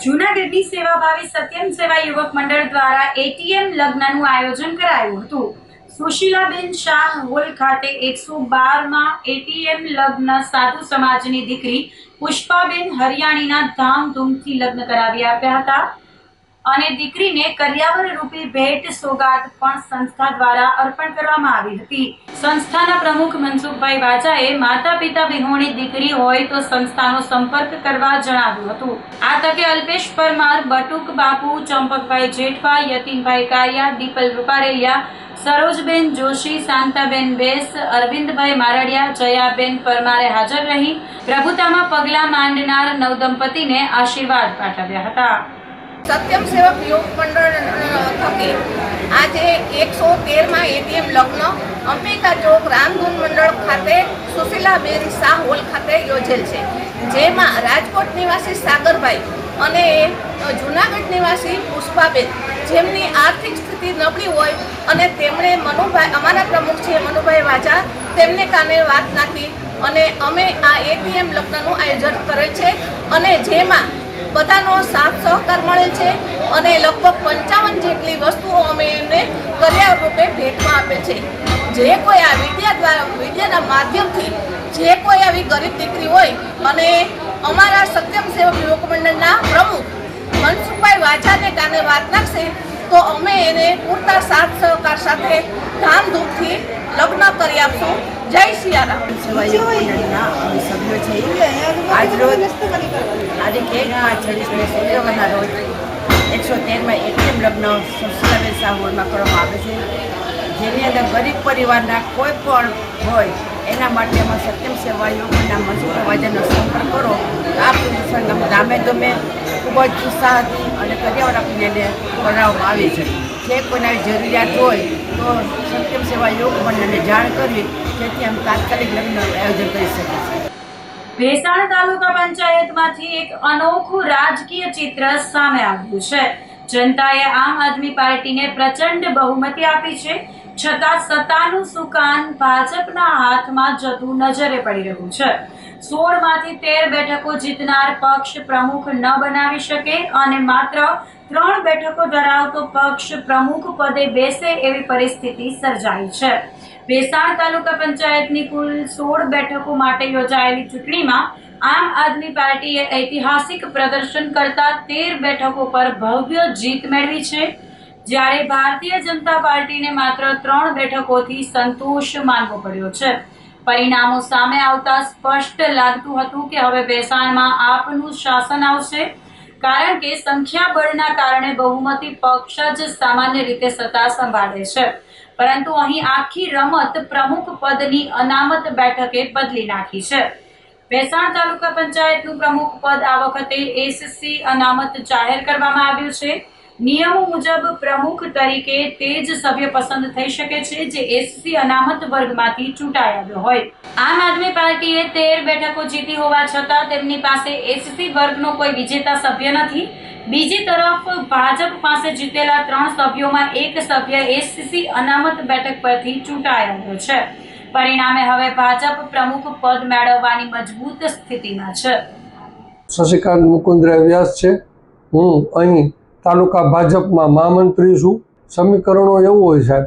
જૂનાગઢની સેવાભાવી સત્યમ સેવા યુવક મંડળ દ્વારા એટીએમ લગ્નનું આયોજન કરાયું હતું. સુશીલાબેન શાહ હોલ ખાતે 112માં એટીએમ લગ્ન સાધુ સમાજની દીકરી પુષ્પાબેન હરિયાણીના ધામધૂમથી લગ્ન કરાવી આપ્યા હતા અને દીકરીને કર્યાવર રૂપી ભેટ સોગાદ પણ સંસ્થા દ્વારા અર્પણ કરવામાં આવી હતી. સંસ્થાના પ્રમુખ મનસુખભાઈ વાજાએ માતા પિતા વિહોણી દીકરી હોય તો સંસ્થાનો સંપર્ક કરવા જણાવ્યું હતું. આ તકે અલ્પેશ પરમાર, બટુક બાપુ, ચંપકભાઈ જેઠવા, યતીનભાઈ કારિયા, દીપલ રૂપારેલિયા, સરોજબેન જોશી, શાંતાબેન બેસ, અરવિંદભાઈ મારડિયા, જયાબેન પરમારે હાજર રહી પ્રભુતામાં પગલાં માંડનાર નવદંપતિને આશીર્વાદ પાઠવ્યા હતા. સત્યમ સેવક યુવક મંડળ થકી આજે 113માં એટીએમ લગ્ન અંબિકા ચોક રામધૂન મંડળ ખાતે સુશીલાબેન શાહ હોલ ખાતે યોજેલ છે, જેમાં રાજકોટ નિવાસી સાગરભાઈ અને જૂનાગઢ નિવાસી પુષ્પાબેન, જેમની આર્થિક સ્થિતિ નબળી હોય અને તેમણે મનુભાઈ, અમારા પ્રમુખ છે મનુભાઈ વાજા, તેમને કાને વાત નાખી અને અમે આ એટીએમ લગ્નનું આયોજન કરેલ છે અને જેમાં બધાનો સાથ સહકાર મળે છે અને લગભગ 55 જેટલી વસ્તુઓ અમે એમને કર્યા રૂપે ભેટમાં આપે છે. જે કોઈ આ વિદ્યાના માધ્યમથી જે કોઈ આવી ગરીબ દીકરી હોય અને અમારા સત્યમ સેવક યુવક મંડળના પ્રમુખ મનસુખભાઈ વાજાને કાને વાત નાખશે તો અમે એને પૂરતા સાથ સહકાર સાથે ધામધૂમથી લગ્ન કરી આપશું. જય સિયારામ. આજરોજ આજે 1/5/26 રોજ 113માં એટીએમ લગ્ન સુશીલાબેન શાહ હોલમાં કરવામાં આવે છે, જેની અંદર ગરીબ પરિવારના કોઈ પણ હોય એના માટે અમે સત્યમ સેવા યોગના મનસુખ વાજાનો સંપર્ક કરો. આ પ્રસંગ ધામે ધમે ખૂબ જ ઉત્સાહથી અને કર્યાવર આપીને એને કરાવવામાં આવે છે. જે કોઈને જરૂરિયાત હોય તો સત્યમ સેવા યોગ મંડળને જાણ કરવી, જેથી અમે તાત્કાલિક લગ્નનું આયોજન કરી શકીએ છીએ. ભેસાણ તાલુકા પંચાયતમાંથી એક અનોખું રાજકીય ચિત્ર સામે આવ્યું છે. જનતાએ આમ આદમી પાર્ટીને પ્રચંડ બહુમતી આપી છે, છતાં સત્તાનું સુકાન ભાજપના હાથમાં જતું નજરે પડી રહ્યું છે. 16માંથી 13 બેઠકો જીતનાર પક્ષ પ્રમુખ ન બનાવી શકે અને માત્ર 3 બેઠકો ધરાવતો પક્ષ પ્રમુખ પદે બેસે એવી પરિસ્થિતિ સર્જાઈ છે. ભેસાણ તાલુકા પંચાયતની કુલ 16 બેઠકો માટે યોજાયેલી ચૂંટણીમાં આમ આદમી પાર્ટીએ ઐતિહાસિક પ્રદર્શન કરતા 13 બેઠકો પર ભવ્ય જીત મેળવી છે, જ્યારે ભારતીય જનતા પાર્ટીને માત્ર 3 બેઠકોથી સંતોષ માનવો પડ્યો છે. પરિણામો સામે આવતા સ્પષ્ટ લાગતું હતું કે હવે ભેસાણમાં આપનું શાસન આવશે, કારણ કે સંખ્યાબળના કારણે બહુમતી પક્ષ જ સામાન્ય રીતે સત્તા સંભાળે છે. પરંતુ અહીં આખી રમત પ્રમુખ પદની અનામત બેઠકે બદલી નાખી છે. ભેસાણ તાલુકા પંચાયતનું પ્રમુખ પદ આ વખતે એસસી અનામત જાહેર કરવામાં આવ્યું છે. નિયમો મુજબ પ્રમુખ તરીકે તે જ સભ્ય પસંદ થઈ શકે છે જે એસસી અનામત વર્ગમાંથી ચૂંટાઈ આવ્યો હોય. આમ આદમી પાર્ટીએ 13 બેઠકો જીતી હોવા છતાં તેમની પાસે એસસી વર્ગનો કોઈ વિજેતા સભ્ય નથી. બીજી તરફ ભાજપ પાસે જીતેલા 3 સભ્યોમાં એક સભ્ય એસસી અનામત બેઠક પરથી ચૂંટાઈ આવ્યો છે. પરિણામે હવે ભાજપ પ્રમુખ પદ મેળવવાની મજબૂત સ્થિતિમાં છે. શશિકાંત મુકુંદરાય વ્યાસ છે. હું અહીં તાલુકા ભાજપમાં મહામંત્રી છું. સમીકરણો એવું હોય સાહેબ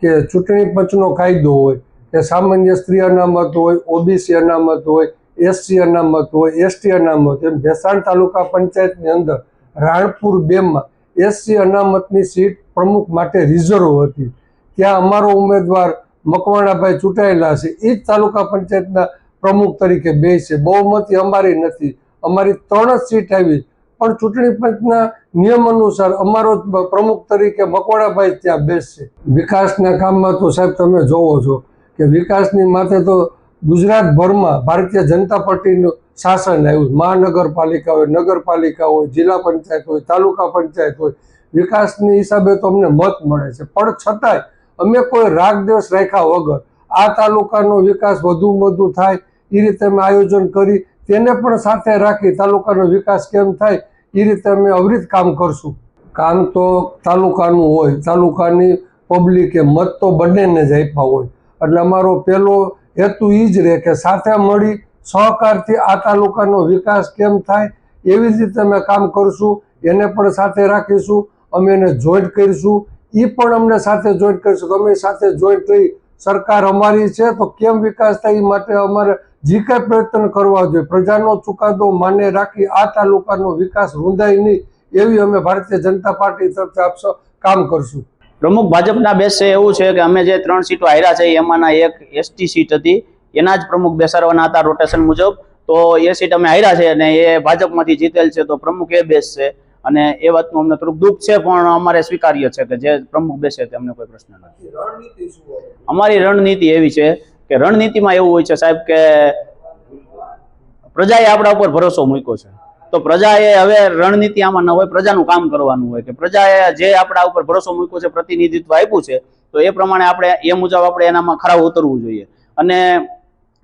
કે ચૂંટણી પંચનો કાયદો હોય કે સામાન્ય સ્ત્રી અનામત હોય, ઓબીસી અનામત હોય, એસસી અનામત હોય, એસટી અનામત. એમ ભેસાણ તાલુકા પંચાયતની અંદર રાણપુર 2માં એસસી અનામતની સીટ પ્રમુખ માટે રિઝર્વ હતી. ત્યાં અમારો ઉમેદવાર મકવાણાભાઈ ચૂંટાયેલા છે, એ જ તાલુકા પંચાયતના પ્રમુખ તરીકે બેસે. બહુમતી અમારી નથી, અમારી 3 જ સીટ આવી, પણ ચૂંટણી પંચના નિયમ અનુસાર અમારો પ્રમુખ તરીકે મકવાણાભાઈ ત્યાં બેસશે. વિકાસના કામમાં તો સાહેબ તમે જોવો છો કે વિકાસની માથે તો ગુજરાતભરમાં ભારતીય જનતા પાર્ટીનું શાસન આવ્યું. મહાનગરપાલિકા હોય, નગરપાલિકા હોય, જિલ્લા પંચાયત હોય, તાલુકા પંચાયત હોય, વિકાસની હિસાબે તો અમને મત મળે છે, પણ છતાંય અમે કોઈ રાગદ્વેષ રાખ્યા વગર આ તાલુકાનો વિકાસ વધુમાં વધુ થાય એ રીતે અમે આયોજન કરી તેને પણ સાથે રાખી તાલુકાનો વિકાસ કેમ થાય એ રીતે અમે અવિરત કામ કરશું. કામ તો તાલુકાનું હોય, તાલુકાની પબ્લિકે મત તો બંનેને જ આપ્યા હોય, એટલે અમારો પહેલો હેતુ એ જ રહે કે સાથે મળી સહકારથી આ તાલુકાનો વિકાસ કેમ થાય એવી જ રીતે અમે કામ કરશું. એને પણ સાથે રાખીશું, અમે એને જોઈન્ટ કરીશું, એ પણ અમને સાથે જોઈન્ટ કરીશું. અમે સાથે જોઈન્ટ કરી સરકાર અમારી છે તો કેમ વિકાસ થાય એ માટે અમારે જે કાંઈ પ્રયત્ન કરવા જોઈએ, પ્રજાનો ચુકાદો માને રાખી આ તાલુકાનો વિકાસ રૂંધાય નહીં એવી અમે ભારતીય જનતા પાર્ટી તરફથી કામ કરશું. પ્રમુખ ભાજપના બેસશે એવું છે કે અમે જે 3 સીટો હાર્યા છે એમાંના એક એસટી સીટ હતી, એના જ પ્રમુખ બેસાડવાના હતા રોટેશન મુજબ. તો એ સીટ અમે હાર્યા છે અને એ ભાજપમાંથી જીતેલ છે, તો પ્રમુખ એ બેસશે. અને એ વાતનું અમને થોડુંક દુઃખ છે, પણ અમારે સ્વીકાર્ય છે કે જે પ્રમુખ બેસે તે અમને કોઈ પ્રશ્ન નથી. અમારી રણનીતિ એવી છે કે રણનીતિમાં એવું હોય છે સાહેબ કે પ્રજાએ આપણા ઉપર ભરોસો મૂક્યો છે, તો પ્રજાએ હવે રણનીતિ આમાં ન હોય, પ્રજાનું કામ કરવાનું હોય કે પ્રજાએ જે આપણા ઉપર ભરોસો મૂક્યો છે, પ્રતિનિધિત્વ આપ્યું છે, તો એ પ્રમાણે આપણે એ મુજબ આપણે એનામાં ખરા ઉતરવું જોઈએ. અને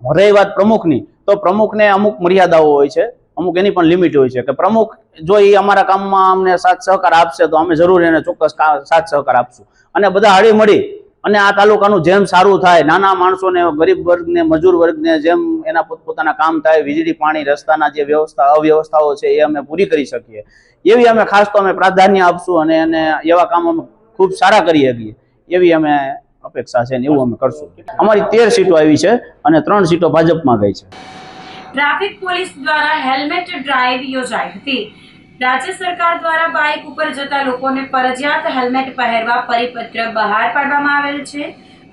રહી વાત પ્રમુખની, તો પ્રમુખને અમુક મર્યાદાઓ હોય છે, અમુક એની પણ લિમિટ હોય છે કે પ્રમુખ જો એ અમારા કામમાં અમને સાથ સહકાર આપશે તો અમે જરૂર એને ચોક્કસ સાથ સહકાર આપશું. અને બધા હળી મળી અને આ તાલુકાનું જેમ સારું થાય, નાના માણસોને, ગરીબ વર્ગને, મજૂર વર્ગને જેમ એના પોતપોતાના કામ થાય, વીજળી, પાણી, રસ્તાના જે અવ્યવસ્થાઓ છે એ અમે પૂરી કરી શકીએ એવી અમે ખાસ તો અમે પ્રાધાન્ય આપશું અને એને એવા કામ અમે ખૂબ સારા કરી શકીએ એવી અમે અપેક્ષા છે ને એવું અમે કરશું. અમારી 13 સીટો આવી છે અને 3 સીટો ભાજપમાં ગઈ છે. ટ્રાફિક પોલીસ દ્વારા હેલ્મેટ ડ્રાઈવ યોજાઈ હતી. રાજ્ય સરકાર દ્વારા બાઇક ઉપર જતા લોકોને ફરજિયાત હેલ્મેટ પહેરવા પરિપત્ર બહાર પાડવામાં આવેલ છે,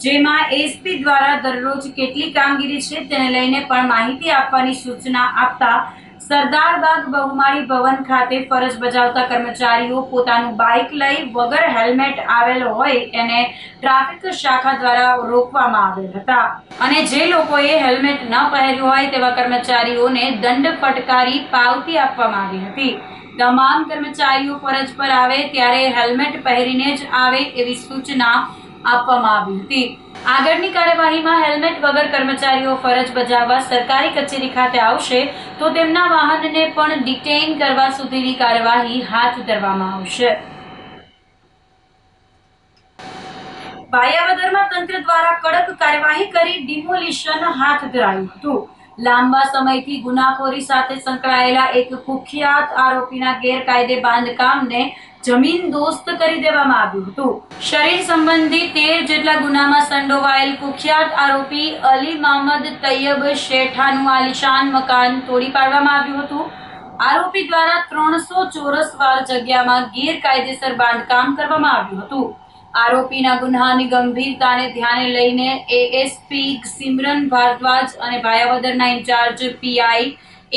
જેમાં એસપી દ્વારા દરરોજ કેટલી કામગીરી છે તેને લઈને પણ માહિતી આપવાની સૂચના આપતા સરદારબાગ બહુમાળી ભવન ખાતે ફરજ બજાવતા કર્મચારીઓ પોતાનું બાઇક લઈ વગર હેલ્મેટ આવેલ હોય એને ટ્રાફિક શાખા દ્વારા રોકવામાં આવેલ હતા અને જે લોકોએ હેલ્મેટ ન પહેર્યું હોય તેવા કર્મચારીઓને દંડ ફટકારી પાવતી આપવામાં આવી હતી. તમામ કર્મચારીઓ ફરજ પર આવે ત્યારે હેલ્મેટ પહેરીને જ આવે એવી સૂચના આપવામાં આવી હતી. આગળની કાર્યવાહીમાં હેલ્મેટ વગર કર્મચારીઓ ફરજ બજાવવા સરકારી કચેરી ખાતે આવશે તો તેમના વાહનને પણ ડિટેઇન કરવા સુધીની કાર્યવાહી હાથ ધરવામાં આવશે. ભાયાવદરમાં તંત્ર દ્વારા કડક કાર્યવાહી કરી ડિમોલિશન હાથ ધરાયું હતું. લાંબા સમયથી ગુનાખોરી સાથે સંકળાયેલા એક કુખ્યાત આરોપીના ગેરકાયદે બાંધકામને જમીન દોસ્ત કરી દેવામાં આવ્યું હતું. શરીર સંબંધી 13 જેટલા ગુનામાં સંડોવાયેલ કુખ્યાત આરોપી અલી મહમદ તૈયબ શેઠાનું આલિશાન મકાન તોડી પાડવામાં આવ્યું હતું. આરોપી દ્વારા 300 ચોરસ વાર જગ્યામાં ગેરકાયદેસર બાંધકામ કરવામાં આવ્યું હતું. આરોપીના ગુન્હાની ગંભીરતાને ધ્યાને લઈને એએસપી સિમરન ભારદ્વાજ અને ભાયાવદરના ઇન્ચાર્જ પીઆઈ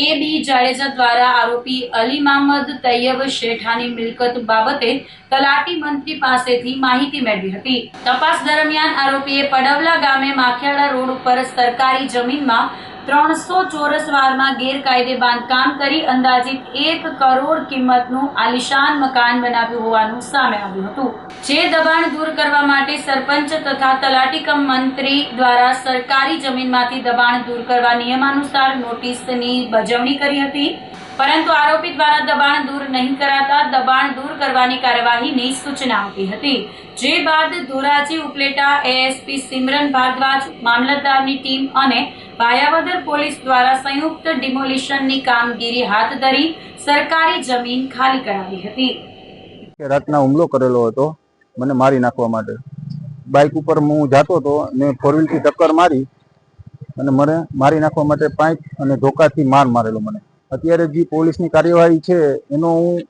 એ.બી. જાડેજા દ્વારા આરોપી અલી મહમદ તૈયબ શેઠાની મિલકત બાબતે તલાટી મંત્રી પાસેથી માહિતી મેળવી હતી. તપાસ દરમિયાન આરોપીએ પડવલા ગામે માખિયાળા રોડ ઉપર સરકારી જમીનમાં 300 ચોરસ વારમાં ગેરકાયદે બાંધકામ કરી અંદાજિત 1 કરોડ કિંમતનું આલિશાન મકાન બનાવ્યું હોવાનું સામે આવ્યું હતું. જે દબાણ દૂર કરવા માટે સરપંચ તથા તલાટી કમ મંત્રી દ્વારા સરકારી જમીનમાંથી દબાણ દૂર કરવા નિયમાનુસાર નોટિસની બજવણી કરી હતી, પરંતુ આરોપી દ્વારા દબાણ દૂર નહીં કરાતા દબાણ દૂર કરવાની કાર્યવાહીની સૂચના આપી હતી. જે બાદ ધોરાજી ઉપલેટા એએસપી સિમરન ભારદ્વાજ, મામલતદારની ટીમ અને ભાયાવદર પોલીસ દ્વારા સંયુક્ત ડિમોલિશનની કામગીરી હાથ ધરી સરકારી જમીન ખાલી કરાવી હતી. રાતના હુમલો કરેલો હતો મને મારી નાખવા માટે. બાઇક ઉપર હું જાતો હતો ને 4-વ્હીલથી ટક્કર મારી અને મને મારી નાખવા માટે પાઇપ અને ધોકાથી મારેલો મને. અત્યારે જે પોલીસની કાર્યવાહી છે એનો હું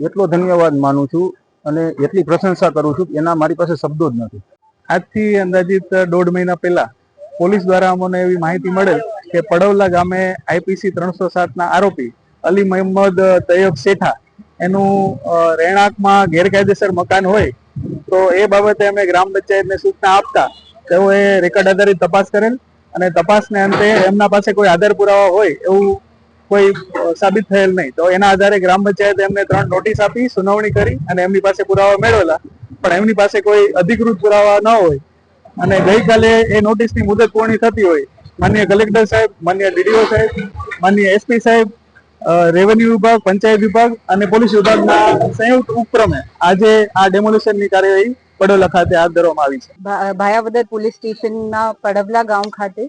એટલો ધન્યવાદ માનું છું અને એટલી પ્રશંસા કરું છું કે એના મારી પાસે શબ્દો જ નથી. આજથી અંદાજિત 1.5 મહિના પહેલા પોલીસ દ્વારા અમને એવી માહિતી મળેલ કે પડવલા ગામે આઈપીસી 307ના આરોપી અલી મહમદ તૈયબ શેઠા એનું રહેણાંકમાં ગેરકાયદેસર મકાન હોય, તો એ બાબતે અમે ગ્રામ પંચાયતને સૂચના આપતા તેઓએ રેકર્ડ આધારિત તપાસ કરેલ અને તપાસને અંતે એમના પાસે કોઈ આધાર પુરાવા હોય એવું કોઈ સાબિત થયેલ નહીં. તો એના આધારે ગ્રામ પંચાયતે એમને 3 નોટિસ આપી, સુનાવણી કરી અને એમની પાસે પુરાવા મેળવેલા, પણ એમની પાસે કોઈ અધિકૃત પુરાવા ન હોય અને ગઈકાલે એ નોટિસની મુદત પૂર્ણ થતી હોય, માનનીય કલેક્ટર સાહેબ, માનનીય ડીડીઓ સાહેબ, માનનીય એસપી સાહેબ, રેવન્યુ વિભાગ, પંચાયત વિભાગ અને પોલીસ વિભાગના સંયુક્ત ઉપક્રમે આજે આ ડેમોલિશનની કાર્યવાહી પડોલા ખાતે હાથ ધરવામાં આવી છે. ભાયાવદર પોલીસ સ્ટેશનના પડવલા ગામ ખાતે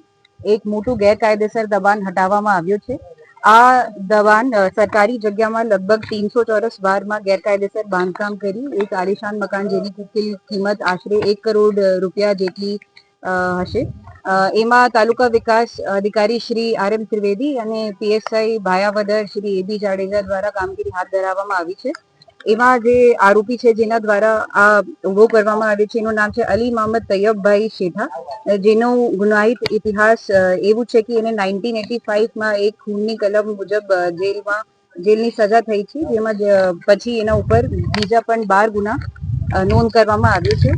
એક મોટું ગેરકાયદેસર દબાણ હટાવવામાં આવ્યું છે. આ દબાણ સરકારી જગ્યામાં લગભગ 300 ચોરસ બારમાં ગેરકાયદેસર બાંધકામ કરી એક આલિશાન મકાન જેની કુલ કિંમત આશરે 1 કરોડ રૂપિયા જેટલી હશે. એમાં તાલુકા વિકાસ અધિકારી શ્રી RM ત્રિવેદી અને PSI ભાયાવદર શ્રી AB જાડેજા દ્વારા કામગીરી હાથ ધરવામાં આવી છે. એમાં જે આરોપી છે જેના દ્વારા આ ઉભો કરવામાં આવ્યો છે એનું નામ છે અલી મોહમ્મદ તૈયબભાઈ શેઠા, જેનો ગુનાહિત ઇતિહાસ એવું છે કે એને 1985માં એક ખૂનની કલમ મુજબ જેલની સજા થઈ છે, જેમાં પછી એના ઉપર બીજા પણ 12 ગુના નોંધ કરવામાં આવ્યો છે.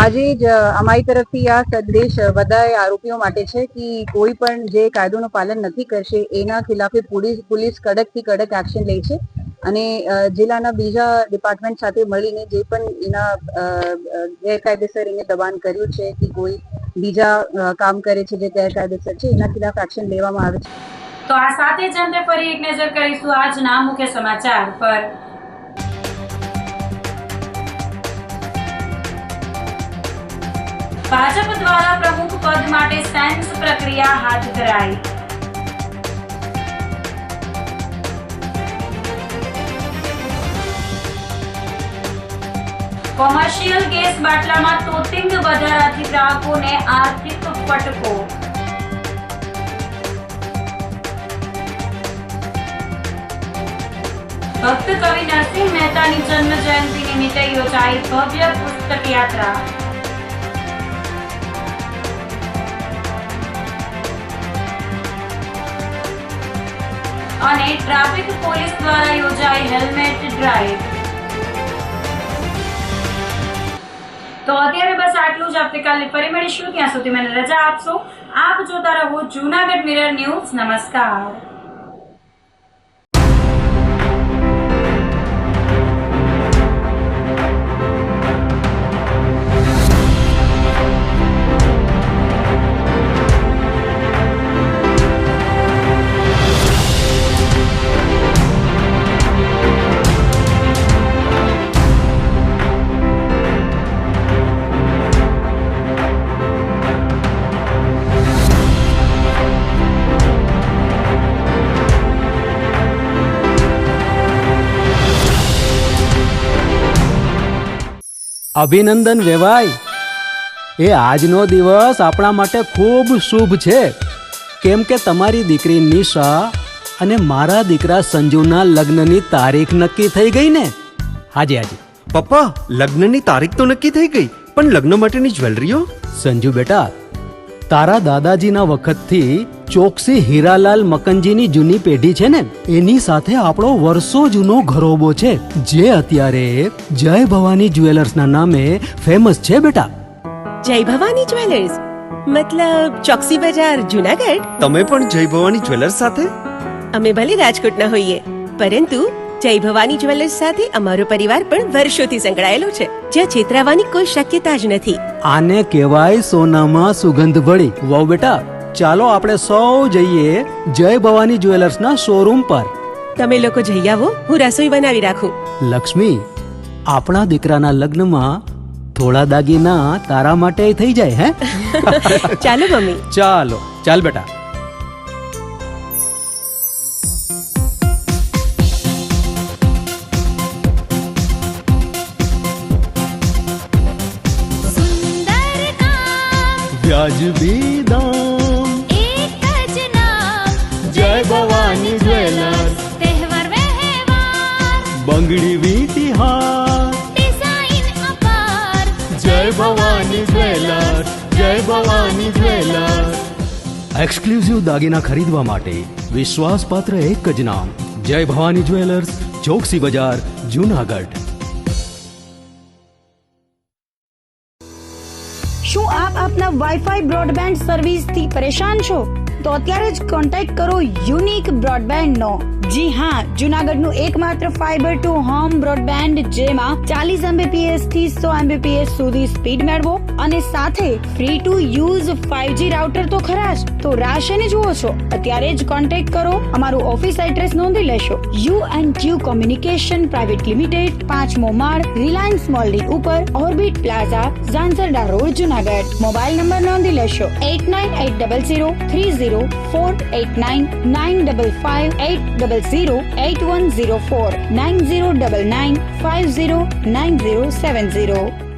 આજે જ અમારી તરફથી આ સંદેશ બધા આરોપીઓ માટે છે કે કોઈ પણ જે કાયદોનું પાલન નથી કરશે એના ખિલાફે પોલીસ કડકથી કડક એક્શન લે છે અને જિલ્લાના બીજા ડિપાર્ટમેન્ટ સાથે મળીને જે પણ એના ગેરકાયદેસર એને દબાણ કર્યું છે કે કોઈ બીજા કામ કરે છે જે ગેરકાયદેસર છે એના ખિલાફ એક્શન લેવામાં આવે છે. તો આ સાથે જ અંતે ફરી એક નજર કરીશું આજના મુખ્ય સમાચાર પર. ભાજપ દ્વારા પ્રમુખ પદ માટે સેન્સ પ્રક્રિયા હાથ ધરાઈ. કોમર્શિયલ ગેસ બાટલામાં તોતિંગ વધારાથી ગ્રાહકોને આર્થિક ફટકો. ભક્ત કવિ નરસિંહ મહેતાની જન્મ જયંતિ નિમિત્તે યોજાઈ ભવ્ય પુસ્તક યાત્રા. અને ટ્રાફિક પોલીસ દ્વારા યોજાઈ હેલ્મેટ ડ્રાઈવ. તો અત્યારે બસ આટલું જ. આવતીકાલે ફરી મળીશું, ત્યાં સુધી મને રજા આપશો. આપ જોતા રહો જૂનાગઢ મિરર ન્યૂઝ. નમસ્કાર. અભિનંદન વેવાય. એ આજનો દિવસ આપણા માટે ખૂબ શુભ છે, કેમ કે તમારી દીકરી નિશા અને મારા દીકરા સંજુના લગ્નની તારીખ નક્કી થઈ ગઈ ને. હાજી હાજી પપ્પા, લગ્નની તારીખ તો નક્કી થઈ ગઈ, પણ લગ્ન માટેની જ્વેલરીઓ? સંજુ બેટા, તારા દાદાજીના વખતથી ચોકસી હીરાલાલ મકનજીની જૂની પેઢી છે ને, એની સાથે આપણો વર્ષો જૂનો ઘરોબો છે, જે અત્યારે જય ભવાની જ્વેલર્સના નામે ફેમસ છે બેટા. જય ભવાની જ્વેલર્સ મતલબ ચોકસી બજાર જુનાગઢ? તમે પણ જય ભવાની જ્વેલર્સ સાથે? અમે ભલે રાજકોટના હોઈએ, પરંતુ જય ભવાની જ્વેલર્સ સાથે અમારો પરિવાર પણ વર્ષોથી સંકળાયેલો છે, જ્યાં છેતરાવાની કોઈ શક્યતા જ નથી. આને કહેવાય સોનામાં સુગંધ ભળી. વાવ બેટા, ચાલો આપણે સૌ જઈએ જય ભવાની જ્વેલર્સના શોરૂમ પર. તમે લોકો જઈ આવો, હું રસોઈ બનાવી રાખું. લક્ષ્મી, આપણા દીકરાના લગ્નમાં થોડા દાગીના તારા માટે થઈ જાય. હે ચાલો મમ્મી. ચાલો ચાલ બેટા. વ્યાજબી દામ, એક જ નામ, જય ભવાની જ્વેલર્સ. તહેવાર વ્યવહાર, બંગડી વીટી હાર, ડિઝાઇન અપાર, જય ભવાની જ્વેલર્સ. જય ભવાની જ્વેલર્સ. એક્સક્લુઝિવ દાગીના ખરીદવા માટે વિશ્વાસપાત્ર એક જ નામ, જય ભવાની જ્વેલર્સ, ચોકસી બજાર, જૂનાગઢ. શું આપ આપના વાઈફાઈ બ્રોડબેન્ડ સર્વિસથી પરેશાન છો? તો અત્યારે જ કોન્ટેક્ટ કરો યુનિક બ્રોડબેન્ડ નો. જી હા, જુનાગઢનું એકમાત્ર ફાઈબર ટુ હોમ બ્રોડબેન્ડ જેમાં 40 Mbps થી 100 Mbps સુધી સ્પીડ મેળવો અને સાથે free to use 5G router તો ખરા જ. તો રાહ શેની જુઓ છો? અત્યારે જ કોન્ટેક્ટ કરો. અમારું ઓફિસ એડ્રેસ નોંધી લેશો. U&Q કોમ્યુનિકેશન પ્રાઇવેટ લિમિટેડ, 5મો માળ, રિલાયન્સ મોલની ઉપર, orbit plaza, Zanzarda road, Junagadh. Mobile number નોંધી લેશો 898003048995580081049099509070.